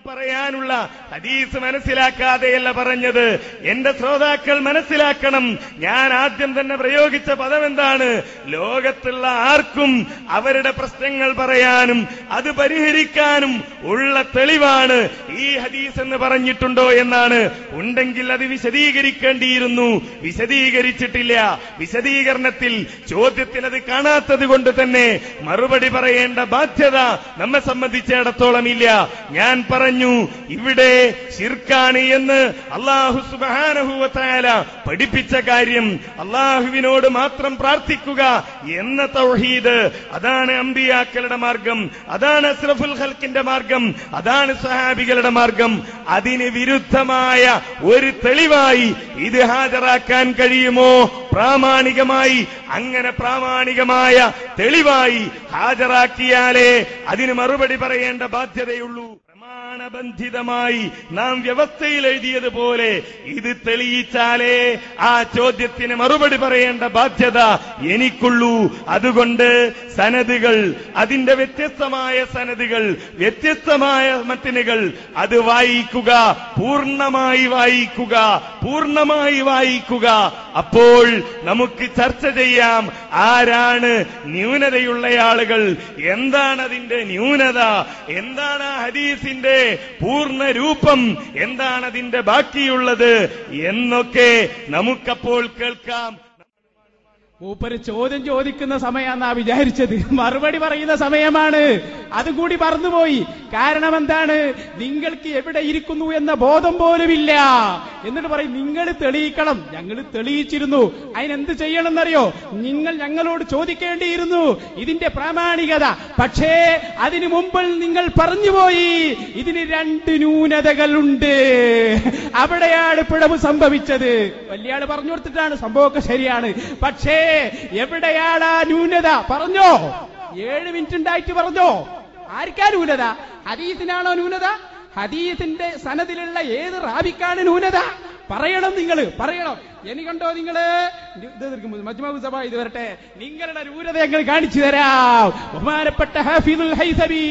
പറയാനുള്ള ഹദീസ് മനസ്സിലാക്കാതെയല്ല പറഞ്ഞത്. എന്റെ ശ്രോതാക്കൾ മനസ്സിലാക്കണം. ഞാൻ ആദ്യം തന്നെ പ്രയോഗിച്ച പദം എന്താണ്? ലോകത്തുള്ള ആർക്കും അവരുടെ പ്രശ്നങ്ങൾ പറയാനും അത് പരിഹരിക്കാനും ഉള്ള തെളിവാണ് ഈ ഹദീസ് എന്ന് പറഞ്ഞിട്ടുണ്ടോ എന്നാണ്. ഉണ്ടെങ്കിൽ അത് വിശദീകരിക്കേണ്ടിയിരുന്നു. വിശദീകരിച്ചിട്ടില്ല. വിശദീകരണത്തിൽ ചോദ്യത്തിൽ അത് കാണാത്തത് കൊണ്ട് തന്നെ മറുപടി പറയേണ്ട ബാധ്യത നമ്മെ സംബന്ധിച്ചിടത്തോളം ഇല്ല. ഞാൻ പറഞ്ഞു, ഇവിടെ ശിർക്കാണ് എന്ന് അല്ലാഹു സുബ്ഹാനഹു വ തആല പഠിപ്പിച്ച കാര്യം അല്ലാഹുവിനോട് മാത്രം പ്രാർത്ഥിക്കുക എന്ന തൗഹീദ്, അതാണ് അമ്പിയാക്കളുടെ മാർഗം, അതാണ് അസ്റഫുൽ ഖൽഖിന്റെ മാർഗം, അതാണ് സ്വഹാബികളുടെ മാർഗം. അതിന് വിരുദ്ധമായ ഒരു തെളിവായി ഇത് ഹാജരാക്കാൻ കഴിയുമോ? പ്രാമാണികമായി, അങ്ങനെ പ്രാമാണികമായ തെളിവായി ഹാജരാക്കിയാലേ അതിന് മറുപടി പറയേണ്ട ബാധ്യതയുള്ളൂ. പ്രമാണബന്ധിതമായി നാം വ്യവസ്ഥയിൽ എഴുതിയതുപോലെ ഇത് തെളിയിച്ചാലേ ആ ചോദ്യത്തിന് മറുപടി പറയേണ്ട ബാധ്യത എനിക്കുള്ളൂ. അതുകൊണ്ട് സനദുകൾ, അതിന്റെ വ്യത്യസ്തമായ സനദുകൾ, വ്യത്യസ്തമായ മത്തിനുകൾ, അത് വായിക്കുക, പൂർണ്ണമായി വായിക്കുക, പൂർണ്ണമായി വായിക്കുക. അപ്പോൾ നമുക്ക് ചർച്ച ചെയ്യാം, ആരാണ് ന്യൂനതയുള്ള ആളുകൾ, എന്താണ് അതിന്റെ ന്യൂനത, എന്താണ് ആ ഹദീസിന്റെ പൂർണ്ണ രൂപം, എന്താണ് അതിന്റെ ബാക്കിയുള്ളത് എന്നൊക്കെ നമുക്കപ്പോൾ കേൾക്കാം. മൂപ്പര് ചോദ്യം ചോദിക്കുന്ന സമയമാണെന്നാ വിചാരിച്ചത്, മറുപടി പറയുന്ന സമയമാണ്. അതുകൂടി മറന്നുപോയി. കാരണം എന്താണ്? നിങ്ങൾക്ക് എവിടെ ഇരിക്കുന്നു എന്ന ബോധം പോലുമില്ല. എന്നിട്ട് പറയും നിങ്ങൾ തെളിയിക്കണം. ഞങ്ങൾ തെളിയിച്ചിരുന്നു. അതിനെന്ത് ചെയ്യണമെന്നറിയോ? നിങ്ങൾ ഞങ്ങളോട് ചോദിക്കേണ്ടിയിരുന്നു ഇതിന്റെ പ്രാമാണികത. പക്ഷേ അതിനു മുമ്പ് നിങ്ങൾ പറഞ്ഞുപോയി ഇതിന് രണ്ട് ന്യൂനതകളുണ്ട്. അവിടെയാണ് പിഴവ് സംഭവിച്ചത്. വലിയാള് പറഞ്ഞു കൊടുത്തിട്ടാണ് സംഭവമൊക്കെ ശരിയാണ്. പക്ഷേ എവിടെയാണ് ആ ന്യൂനത? പറഞ്ഞോ. 7 മിനിറ്റ് ഉണ്ടായിട്ട് പറഞ്ഞോ. ആർക്കാ ന്യൂനത? ഹദീസിനാണോ ന്യൂനത? ഹദീസിന്റെ സനദിലുള്ള ഏത് റാവിക്കാണ് ന്യൂനത? പറയണം. നിങ്ങൾ പറയണം. ഇനി കണ്ടോ നിങ്ങള് മജ്മഉ സബ ഇത് വരട്ടെ, നിങ്ങളുടെ ന്യൂനത ഞങ്ങൾ കാണിച്ചു തരാം. ബഹുമാനപ്പെട്ട ഹാഫിദുൽ ഹൈസമി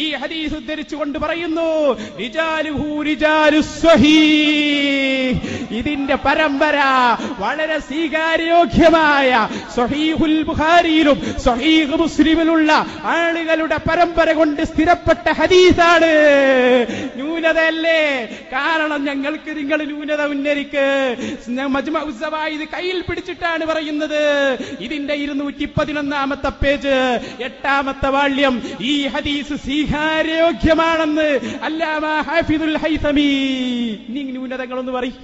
ഈ ഹദീസ് ഉദ്ധരിച്ചുകൊണ്ട് പറയുന്നു, റിജാലുഹു റിജാലുസ് സ്വഹീഹ്. ഇതിന്റെ പരമ്പര വളരെ സ്വീകാര്യോഗ്യമായ സ്വഹീഹുൽ ബുഖാരിയിലും സ്വഹീഹ് മുസ്ലിമിലുള്ള ആളുകളുടെ പരമ്പര കൊണ്ട് സ്ഥിരപ്പെട്ട ഹദീസാണ്. ന്യൂനതയല്ലേ? കാരണം ഞങ്ങൾക്ക് നിങ്ങൾ ന്യൂനത ഉന്നരിക്ക്. മജ്മഉ സവായിദ് കയ്യിൽ പിടിച്ചിട്ടാണ് പറയുന്നത്. ഇതിന്റെ 211 പേജ്, 8ാമത്തെ വാള്യം. ഈ ഹദീസ് സ്വീകാര്യോഗ്യമാണെന്ന് അല്ലാമ ഹാഫിദുൽ ഹൈസമി. നീ ന്യൂനതകളൊന്ന് പറയും.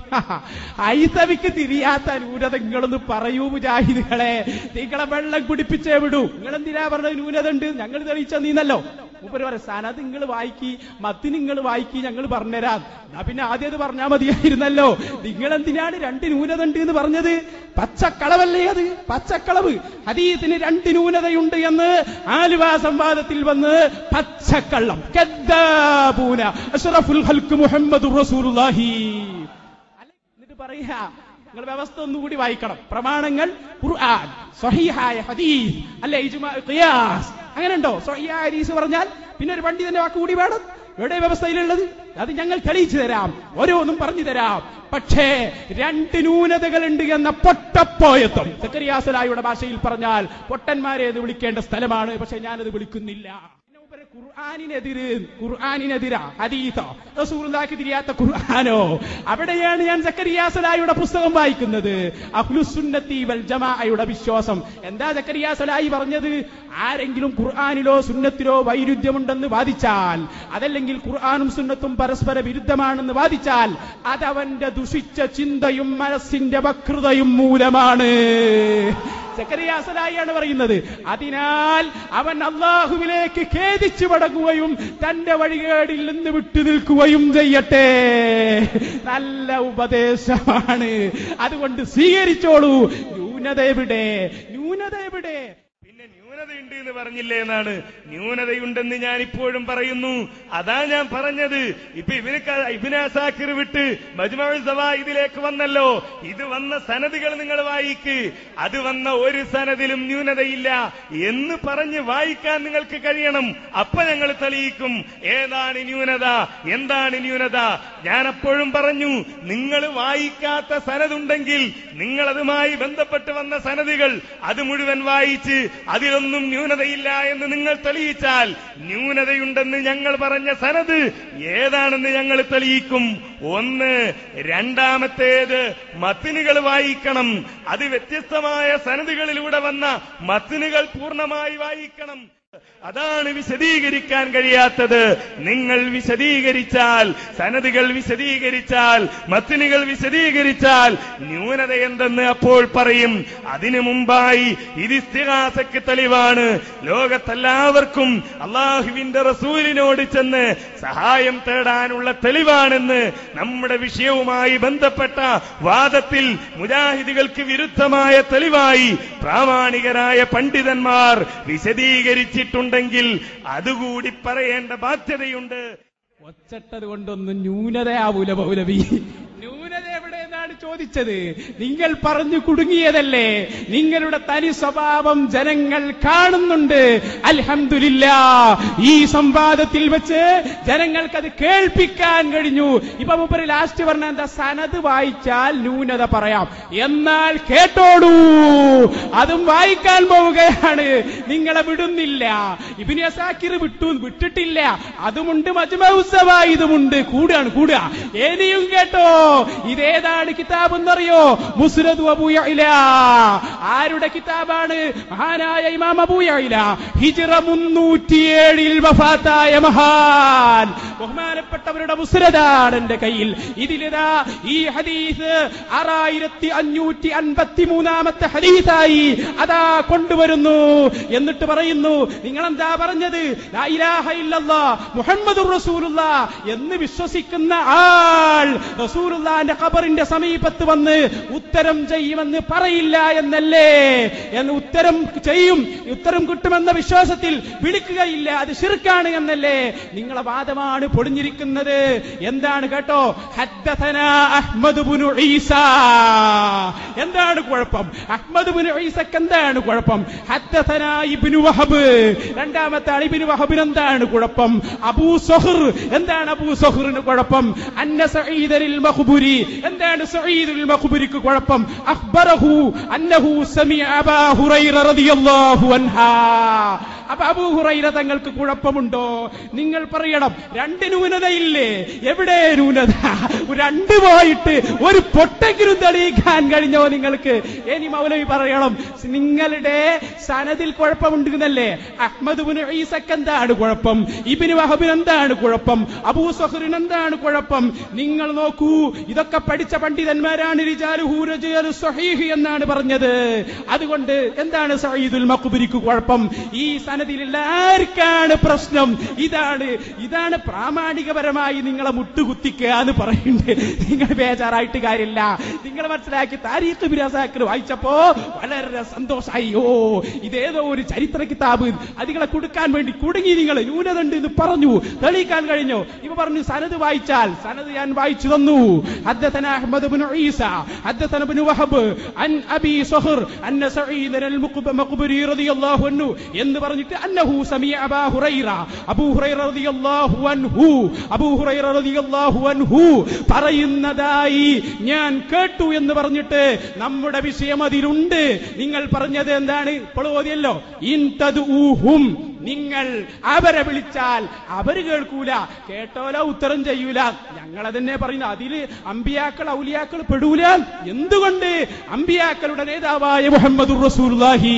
ഹൈസമിക്ക് തിരിയാത്ത ന്യൂനതകളൊന്ന് പറയൂ മുജാഹിദുകളെ. നിങ്ങളെ വെള്ളം കുടിപ്പിച്ചേ വിടൂ. നിങ്ങളെന്തിനാ പറഞ്ഞത് ന്യൂനത ഉണ്ട്? ഞങ്ങൾ തെളിയിച്ച നീന്നല്ലോ. മൂപ്പര് പറയാം, സനത് നിങ്ങൾ വായിക്കി, മത്തി നിങ്ങൾ വായിക്കി, ഞങ്ങൾ പറഞ്ഞുതരാം. പിന്നെ ആദ്യം അത് പറഞ്ഞാൽ മതിയായിരുന്നല്ലോ. നിങ്ങളെന്തിനാണ് 2 ന്യൂനത ഉണ്ട് എന്ന് പറഞ്ഞത്? പച്ചക്കളവല്ലേ അത്? പച്ചക്കളവ്. ഹദീസിന് 2 ന്യൂനതയുണ്ട് എന്ന് ആലുവ സംവാദത്തിൽ വന്ന് പച്ചക്കള്ളം. കദ്ദാബൂന അഷ്റഫുൽ ഖൽഖ് മുഹമ്മദുർ റസൂലുള്ളാഹി. എന്നിട്ട് പറയാ, നിങ്ങൾ വ്യവസ്ഥ ഒന്നുകൂടി വായിക്കണം. പ്രമാണങ്ങൾ ഖുർആൻ, സ്വഹീഹായ ഹദീസ്, അല്ലെ ഇജ്മാ, ഖിയാസ്. അങ്ങനെ ഉണ്ടോ? സ്വഹീഹായ ഹദീസ് പറഞ്ഞാൽ പിന്നെ ഒരു പണ്ഡിതന്റെ വാക്ക് കൂടി വേണം. എവിടെ വ്യവസ്ഥയിലുള്ളത്? അത് ഞങ്ങൾ തെളിയിച്ചു തരാം, ഓരോന്നും പറഞ്ഞു തരാം. പക്ഷേ 2 ന്യൂനതകളുണ്ട് എന്ന പൊട്ടപ്പോയത്വം, സക്കറിയാ സലായിയുടെ ഭാഷയിൽ പറഞ്ഞാൽ പൊട്ടന്മാരെ എന്ന് വിളിക്കേണ്ട സ്ഥലമാണ്. പക്ഷെ ഞാനത് വിളിക്കുന്നില്ല. ഖുർആനിനെതിരാ ഹദീസോ റസൂലുള്ളാഹിക്ക് തിരിയാത്ത ഖുർആനോ? അവിടെയാണ് ഞാൻ സക്കറിയാ സലായിയുടെ പുസ്തകം വായിക്കുന്നത്. അഹ്ലുസ് സുന്നത്തി വൽ ജമാഅയുടെ വിശ്വാസം. എന്താ സക്കറിയാ സലായി പറഞ്ഞത്? ആരെങ്കിലും ഖുർആനിലോ സുന്നത്തിലോ വൈരുദ്ധ്യമുണ്ടെന്ന് വാദിച്ചാൽ, അതല്ലെങ്കിൽ ഖുർആനും സുന്നത്തും പരസ്പര വിരുദ്ധമാണെന്ന് വാദിച്ചാൽ, അതവന്റെ ദുഷിച്ച ചിന്തയും മനസ്സിന്റെ വക്രതയും മൂലമാണ്. സക്കറിയാ സലായിയാണ് പറയുന്നത്. അതിനാൽ അവൻ അല്ലാഹുവിലേക്ക് ഖേദിച്ചു മടങ്ങുകയും തന്റെ വഴികേടിൽ നിന്ന് വിട്ടു നിൽക്കുകയും ചെയ്യട്ടെ. നല്ല ഉപദേശമാണ്. അതുകൊണ്ട് സ്വീകരിച്ചോളൂ. ന്യൂനത എവിടെ? ന്യൂനത എവിടെ? പിന്നെ ന്യൂനത ന്യൂനതയുണ്ട് എന്ന് പറഞ്ഞില്ലേ എന്നാണ്. ന്യൂനതയുണ്ടെന്ന് ഞാൻ ഇപ്പോഴും പറയുന്നു. അതാ ഞാൻ പറഞ്ഞത്. ഇപ്പൊ ഇബ്നു അസാക്കിർ വിട്ട് മജ്മുഉൽ സവായിദിലേക്ക് വന്നല്ലോ. ഇത് വന്ന സനദുകൾ നിങ്ങൾ വായിക്ക്. അത് വന്ന ഒരു സനദിലും ന്യൂനതയില്ല എന്ന് പറഞ്ഞ് വായിക്കാൻ നിങ്ങൾക്ക് കഴിയണം. അപ്പൊ ഞങ്ങൾ തെളിയിക്കും ഏതാണ് ന്യൂനത, എന്താണ് ന്യൂനത. ഞാൻ അപ്പോഴും പറഞ്ഞു, നിങ്ങൾ വായിക്കാത്ത സനദുണ്ടെങ്കിൽ നിങ്ങൾ അതുമായി ബന്ധപ്പെട്ട് വന്ന സനദുകൾ അത് മുഴുവൻ വായിച്ച് അതിലൊന്നും ന്യൂനതയില്ല എന്ന് നിങ്ങൾ തെളിയിച്ചാൽ ന്യൂനതയുണ്ടെന്ന് ഞങ്ങൾ പറഞ്ഞ സനദ് ഏതാണെന്ന് ഞങ്ങൾ തെളിയിക്കും. ഒന്ന്. രണ്ടാമത്തേത്, മത്നുകൾ വായിക്കണം. അത് വ്യത്യസ്തമായ സനദുകളിലൂടെ വന്ന മത്നുകൾ പൂർണ്ണമായി വായിക്കണം. അതാണ് വിശദീകരിക്കാൻ കഴിയാത്തത്. നിങ്ങൾ വിശദീകരിച്ചാൽ, സനദുകൾ വിശദീകരിച്ചാൽ, മത്നുകൾ വിശദീകരിച്ചാൽ ന്യൂനത എന്തെന്ന് അപ്പോൾ പറയും. അതിനു മുമ്പായി ഇത് ഇസ്തിഗാസക്ക് തെളിവാണ്. ലോകത്തെല്ലാവർക്കും അല്ലാഹുവിന്റെ റസൂലിനോട് ചെന്ന് സഹായം തേടാനുള്ള തെളിവാണെന്ന് നമ്മുടെ വിഷയവുമായി ബന്ധപ്പെട്ട വാദത്തിൽ മുജാഹിദുകൾക്ക് വിരുദ്ധമായ തെളിവായി പ്രാമാണികരായ പണ്ഡിതന്മാർ വിശദീകരിച്ചിട്ടുണ്ടെങ്കിൽ അതുകൂടി പറയേണ്ട ബാധ്യതയുണ്ട്. ഒച്ചട്ടത് കൊണ്ടൊന്നും ന്യൂനതയാവൂല മൗലവി. ന്യൂനത എവിടെയെന്നാണ് ചോദിച്ചത്. നിങ്ങൾ പറഞ്ഞു കുടുങ്ങിയതല്ലേ. നിങ്ങളുടെ തനി സ്വഭാവം ജനങ്ങൾ കാണുന്നുണ്ട്. അൽഹംദുലില്ലാഹ്, ഈ സംവാദത്തിൽ വെച്ച് ജനങ്ങൾക്കത് കേൾപ്പിക്കാൻ കഴിഞ്ഞു. ഇപ്പൊ മൂപ്പര് ലാസ്റ്റ് പറഞ്ഞ എന്താ, സനദ് വായിച്ചാൽ ന്യൂനത പറയാം. എന്നാൽ കേട്ടോടൂ, അതും വായിക്കാൻ പോവുകയാണ്. നിങ്ങളെ വിടുന്നില്ല. ഇബ്നു അസാക്കിർ വിട്ടിട്ടില്ല. അതുമുണ്ട്, മജ്മുഉസ് സവായിദുമുണ്ട്. കൂടുക. ഇനിയും കേട്ടോ. ഇതേതാണ് കിതാബ് എന്നറിയോ? മുസ്നദ് അബൂ യഅ്ല. ആരുടെ കിതാബാണ്? മഹാനായ ഇമാം അബൂ യഅ്ല, ഹിജ്റ 307 വഫാത്തായ മഹാൻ. ബഹുമാനപ്പെട്ടവരുടെ മുസ്നദാണ് എന്റെ കയ്യിൽ. ഇതിലിതാ ഈ ഹദീസ് 6553ാമത്തെ ഹദീസായി അതാ കൊണ്ടുവരുന്നു. എന്നിട്ട് പറയുന്നു, നിങ്ങളെന്താ പറഞ്ഞത്? ലാ ഇലാഹ ഇല്ലല്ലാഹ് മുഹമ്മദുർ റസൂലുള്ളാഹ് എന്ന് വിശ്വസിക്കുന്ന ആൾ റസൂലുള്ളാഹിന്റെ ഖബറിന്റെ സമീപത്ത് വന്ന് ഉത്തരം ചെയ്യുമെന്ന് പറയില്ല എന്നല്ലേ? എന്ന് ഉത്തരം ചെയ്യും, ഉത്തരം കിട്ടുമെന്ന വിശ്വാസത്തിൽ വിളിക്കുകയില്ല, അത് ശിർക്കാണ് എന്നല്ലേ? നിങ്ങളെ വാദമാണ് പൊളിഞ്ഞിരിക്കുന്നത്. എന്താണ് കേട്ടോ? ഹദ്ദസനാ അഹ്മദ് ഇബ്നു ഈസ. എന്താണ് കുഴപ്പം? അഹ്മദ് ഇബ്നു ഈസക്ക് എന്താണ് കുഴപ്പം? ഹദ്ദസനാ ഇബ്നു വഹബ്. രണ്ടാമത്തെ ആൾ ഇബ്നു വഹബിന് എന്താണ് കുഴപ്പം? അബൂ സുഹർ. എന്താണ് അബൂ സുഹറിന് കുഴപ്പം? അന്ന സഈദുൽ മഖ്ബുരി. എന്താണ് സഈദുൽ മഖ്ബുരിക്ക് കുഴപ്പം? അഖ്ബറഹു അന്നഹു സമിഅ അബൂ ഹുറൈറ റളിയല്ലാഹു അൻഹു. അപ്പൊ അബൂ ഹുറൈറ തങ്ങൾക്ക് കുഴപ്പമുണ്ടോ? നിങ്ങൾ പറയണം. രണ്ട് ന്യൂനതയില്ലേ? എവിടെ ന്യൂനത? രണ്ട് പോയിട്ട് ഒരു പൊട്ടെങ്കിലും തെളിയിക്കാൻ കഴിഞ്ഞോ നിങ്ങൾക്ക്? ഇനി മൗലവി പറയണം, നിങ്ങളുടെ സനദിൽ കുഴപ്പമുണ്ടെന്നല്ലേ? അഹ്മദ് ഇബ്നു ഈസക്ക് എന്താണ് കുഴപ്പം? ഇബ്നു വഹബിന് എന്താണ് കുഴപ്പം? അബൂ സുഹറിന് എന്താണ് കുഴപ്പം? നിങ്ങൾ നോക്കൂ, ഇതൊക്കെ പഠിച്ച പണ്ഡിതന്മാരാണ്. റിജാലുഹു റിജാലു സ്വഹീഹ് എന്നാണ് പറഞ്ഞത്. അതുകൊണ്ട് എന്താണ് സഈദുൽ മഖ്ബുരിക്ക് കുഴപ്പം? ഈ സനദിലുള്ള ആർക്കാണ് പ്രശ്നം? ഇതാണ് പ്രാമാണികപരമായി നിങ്ങളെ മുട്ടുകുത്തിക്കുക എന്ന് പറയുന്നുണ്ട്. നിങ്ങൾ ബേജാറായിട്ട് കാര്യമില്ല. നിങ്ങൾ മനസ്സിലാക്കി. താരീഖ് ഇബ്നു അസാക്കിർ വായിച്ചപ്പോ വളരെ സന്തോഷമായി. ഇതേതോ ഒരു ചരിത്ര കിതാബ് അതികളെ കൊടുക്കാൻ വേണ്ടി കുടുങ്ങി. നിങ്ങൾ ന്യൂനത ഉണ്ട് എന്ന് പറഞ്ഞു, തെളിയിക്കാൻ കഴിഞ്ഞു. ഇവ പറഞ്ഞു സനദ് വായിച്ചാൽ. സനദ് ഞാൻ വായിച്ചു തന്നു. ഹദ്ദസന അഹ്മദ് ഇബ്നു ഈസ ഹദ്ദസന ഇബ്നു വഹബ് അൻ അബീ സുഹർ അന്ന സഈദുൽ മഖ്ബുരി റളിയല്ലാഹു അൻഹു എന്ന് പറഞ്ഞിട്ട് അന്നഹു സമിഅ അബൂ ഹുറൈറ. അബൂ ഹുറൈറ റളിയല്ലാഹു അൻഹു പറയുന്നതായി ഞാൻ കേട്ടു എന്ന് പറഞ്ഞിട്ട് നമ്മുടെ വിഷയം അതിലുണ്ട്. നിങ്ങൾ പറഞ്ഞത് എന്താണ്? ഇപ്പോൾ ഓതിയല്ലോ, ഇൻ തദ്ഊഹും, നിങ്ങൾ അവരെ വിളിച്ചാൽ അവര് കേൾക്കൂല, കേട്ടോലോ ഉത്തരം ചെയ്യൂല. ഞങ്ങളതന്നെ പറയുന്നു. അതില് അമ്പിയാക്കൾ ഔലിയാക്കൾ പെടൂല. എന്തുകൊണ്ട്? അമ്പിയാക്കളുടെ നേതാവായ മുഹമ്മദുർ റസൂലുള്ളാഹി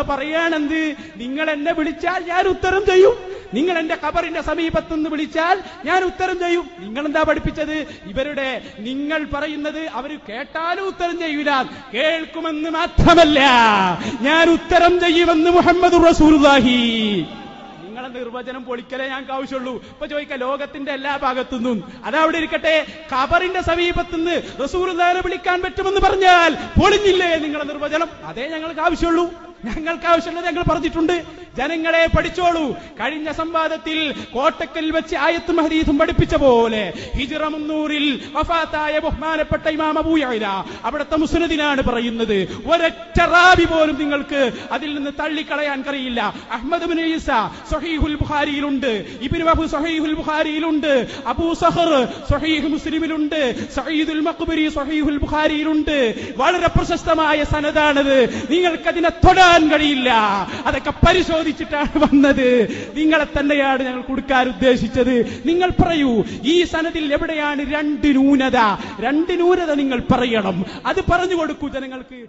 പറയാണെന്ത്? നിങ്ങൾ എന്നെ വിളിച്ചാൽ ഞാൻ ഉത്തരം ചെയ്യും. നിങ്ങൾ എന്റെ ഖബറിന്റെ സമീപത്തുനിന്ന് വിളിച്ചാൽ ഞാൻ ഉത്തരം ചെയ്യും. നിങ്ങൾ എന്താ പഠിപ്പിച്ചത്? നിങ്ങൾ പറയുന്നത് അവര് കേട്ടാലും ഉത്തരം ചെയ്യൂല, കേൾക്കുമെന്ന് മാത്രമല്ല ഞാൻ ഉത്തരം ചെയ്യുമെന്ന് മുഹമ്മദുർ റസൂലുള്ളാഹി. നിങ്ങളെ നിർവചനം പൊളിക്കലേ ഞങ്ങൾക്ക് ആവശ്യമുള്ളൂ. ഇപ്പൊ ചോദിക്കാം, ലോകത്തിന്റെ എല്ലാ ഭാഗത്തുനിന്നും അതവിടെ ഇരിക്കട്ടെ, ഖബറിന്റെ സമീപത്തുനിന്ന് റസൂലുള്ളാഹിനെ വിളിക്കാൻ പറ്റുമെന്ന് പറഞ്ഞാൽ പൊളിഞ്ഞില്ലേ നിങ്ങളെ നിർവചനം? അതേ ഞങ്ങൾക്ക് ആവശ്യമുള്ളൂ. ഞങ്ങൾക്ക് ആവശ്യമുള്ളത് ഞങ്ങൾ പറഞ്ഞിട്ടുണ്ട്. ജനങ്ങളെ പഠിച്ചോളൂ. കഴിഞ്ഞ സംവാദത്തിൽ കോട്ടക്കൽ വെച്ച് ആയത്തും ഹദീസും പഠിപ്പിച്ച പോലെ ഹിജ്റ 300 വഫാത്തായ ബഹുമാനപ്പെട്ട ഇമാം അബൂ യഅല അവിടുത്തെ മുസ്നദിനാണ് പറയുന്നത്. ഒരൊറ്റ റാവി പോലും നിങ്ങൾക്ക് അതിൽ നിന്ന് തള്ളിക്കളയാൻ കഴിയില്ല. അഹ്മദ് ഇബ്നു ഈസ സ്വഹീഹുൽ ബുഖാരിയിലുണ്ട്, ഇബ്നു വഹബ് സ്വഹീഹുൽ ബുഖാരിയിലുണ്ട്, അബൂ സഹർ സ്വഹീഹ് മുസ്ലിമിലുണ്ട്, സഈദുൽ മഖ്ബരി സ്വഹീഹുൽ ബുഖാരിയിലുണ്ട്. വളരെ പ്രശസ്തമായ സനദാണത്. നിങ്ങൾക്കതിനെ തൊടാൻ കഴിയില്ല. അതൊക്കെ പരിശോധിച്ചിട്ടാണ് വന്നത്. നിങ്ങളെ തന്നെയാണ് ഞങ്ങൾ കൊടുക്കാൻ ഉദ്ദേശിച്ചത്. നിങ്ങൾ പറയൂ, ഈ സനദിൽ എവിടെയാണ് രണ്ട് ന്യൂനത? രണ്ട് ന്യൂനത നിങ്ങൾ പറയണം. അത് പറഞ്ഞു കൊടുക്കൂ ജനങ്ങൾക്ക്.